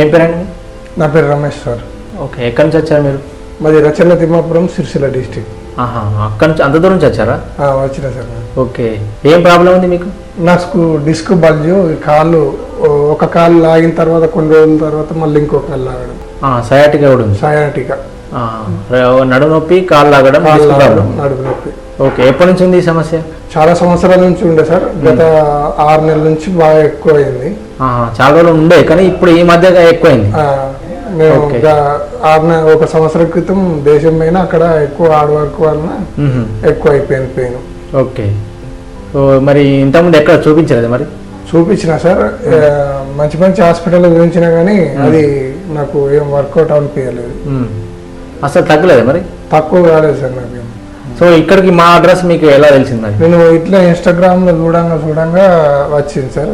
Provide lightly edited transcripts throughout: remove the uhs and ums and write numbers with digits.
ఏం పేరండి? నా పేరు రమేష్ సార్. ఓకే, ఎక్కడి నుంచి వచ్చారు మీరు? మాది రచన తిమ్మాపురం, సిరిసిల్ల డిస్టిక్. అక్కడి నుంచి అంత దూరం నుంచి వచ్చారా? వచ్చిన సార్. ఓకే, ఏం ప్రాబ్లం ఉంది మీకు? నాకు డిస్క్ బల్జు, కాళ్ళు ఒక కాలు లాగిన తర్వాత కొన్ని రోజుల తర్వాత మళ్ళీ ఇంకో కాలు లాగడం. సయాటికా కూడా ఉంది? సయాటికా, నడుము నొప్పి, కాళ్ళు లాగడం, నడుము నొప్పి. ఓకే, ఎప్పటి నుంచి ఉంది ఈ సమస్య? చాలా సంవత్సరాల నుంచి ఉండే సార్. గత 6 నెలల నుంచి బాగా ఎక్కువ అయింది. చాలా రోజులు ఉండే, కానీ ఇప్పుడు ఈ మధ్య ఎక్కువైంది. మేము 1 సంవత్సరం క్రితం దేశం పైన అక్కడ ఎక్కువ హార్డ్ వర్క్ వలన ఎక్కువ అయిపోయింది పెయిన్. ఓకే, మరి ఇంతకుముందు ఎక్కడ చూపించలేదు? మరి చూపించిన సార్, మంచి మంచి హాస్పిటల్ చూపించినా కానీ అది నాకు ఏం వర్కౌట్ అనిపించలేదు. అసలు తగ్గలేదు? మరి తక్కువ కాలేదు సార్ నాకు. సో ఇక్కడికి మా అడ్రస్ మీకు ఎలా తెలిసింది? మరి నేను ఇట్లా ఇన్స్టాగ్రామ్ లో చూడంగా వచ్చింది సార్.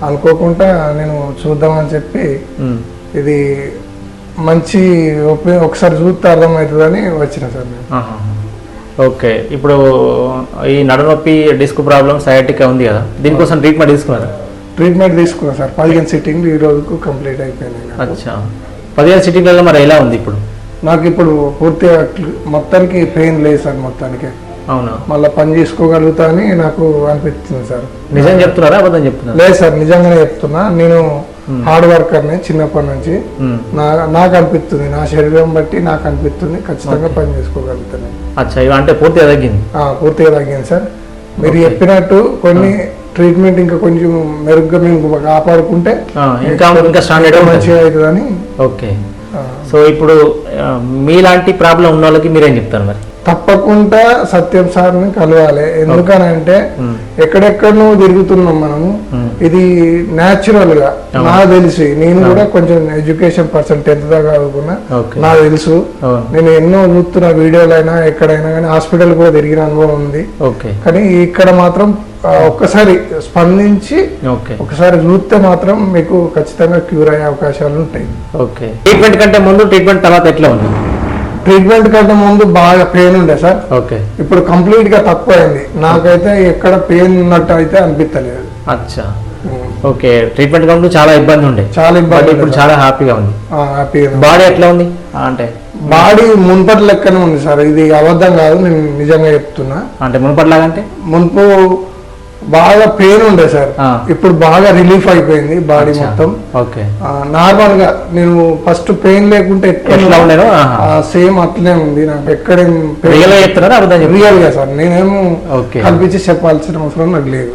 అనుకోకుండా నేను చూద్దామని చెప్పి, ఇది మంచి ఒకసారి చూస్తే అర్థమవుతుందని వచ్చిన సార్ నేను. ఓకే, ఇప్పుడు ఈ నడునొప్పి, డిస్క్ ప్రాబ్లం, సయాటికా ఉంది కదా, దీనికోసం ట్రీట్మెంట్ తీసుకున్నారా? ట్రీట్మెంట్ తీసుకున్నా సార్. 15 సిట్టింగ్లు ఈ రోజుకు కంప్లీట్ అయిపోయింది. అచ్చా, 15 సిట్టింగ్లలో మరి ఎలా ఉంది ఇప్పుడు? నాకు ఇప్పుడు పూర్తిగా మొత్తానికి పెయిన్ లేదు సార్. మొత్తానికి అవునా? మళ్ళీ పని చేసుకోగలుగుతా అని నాకు అనిపిస్తుంది సార్. నిజం చెప్తున్నారా అబద్ధం చెప్తున్నా? లేదు సార్, నిజంగానే చెప్తున్నా. నేను హార్డ్ వర్కర్ని చిన్నప్పటి నుంచి. నాకు అనిపిస్తుంది, నా శరీరం బట్టి నాకు అనిపిస్తుంది ఖచ్చితంగా పని చేసుకోగలుగుతాను. అచ్చా, అంటే పూర్తిగా తగ్గింది? పూర్తిగా తగ్గింది సార్. మీరు చెప్పినట్టు కొన్ని ట్రీట్మెంట్ ఇంకా కొంచెం మెరుగ్గా మేము కాపాడుకుంటే ఇంకా స్టాండర్డ్ మంచిగా అవుతుందని. ఓకే, సో ఇప్పుడు మీలాంటి ప్రాబ్లం ఉన్న వాళ్ళకి మీరేం చెప్తారు మరి? తప్పకుండా సత్యం సార్ని కలవాలి. ఎందుకనంటే ఎక్కడెక్కడనో తిరుగుతున్నాం మనము. ఇది న్యాచురల్ గా నాకు తెలిసి, నేను కూడా కొంచెం ఎడ్యుకేషన్ పర్సన్, 10th దాకా చదువుకున్నా. నాకు తెలుసు, నేను ఎన్నో చూస్తున్న వీడియోలైనా ఎక్కడైనా కానీ, హాస్పిటల్ కూడా తిరిగిన అనుభవం ఉంది. కానీ ఇక్కడ మాత్రం ఒక్కసారి స్పందించి ఒకసారి చూస్తే మాత్రం మీకు ఖచ్చితంగా క్యూర్ అయ్యే అవకాశాలు ఉంటాయి. ఓకే, ట్రీట్మెంట్ కంటే ముందు, ట్రీట్మెంట్ తర్వాత ఎట్లా ఉంది? ట్రీట్మెంట్ కంటే ముందు బాగా పెయిన్ ఉండే సార్. ఓకే, ఇప్పుడు కంప్లీట్ గా తక్కువ అయింది. నాకైతే ఎక్కడ పెయిన్ ఉన్నట్టు అయితే అనిపించలేదు. అచ్చా, ఓకే, ట్రీట్మెంట్ కంటే చాలా ఇబ్బంది ఉండే. చాలా ఇబ్బంది, ఇప్పుడు చాలా హ్యాపీగా ఉంది. హ్యాపీగా. బాడీ ఎట్లా ఉంది అంటే? బాడీ మున్పటి లెక్కనే ఉంది సార్. ఇది అబద్ధం కాదు, నేను నిజంగా చెప్తున్నా. అంటే మున్పటిలాగా అంటే? మున్పు బాగా పెయిన్ ఉండే సార్, ఇప్పుడు బాగా రిలీఫ్ అయిపోయింది బాడీ మొత్తం. నార్మల్ గా నేను ఫస్ట్ పెయిన్ లేకుంటే సేమ్ అట్లనే ఉంది. నాకు ఎక్కడ రియల్ గా సార్, నేనేమో కల్పించి చెప్పాల్సిన అవసరం నాకు లేదు.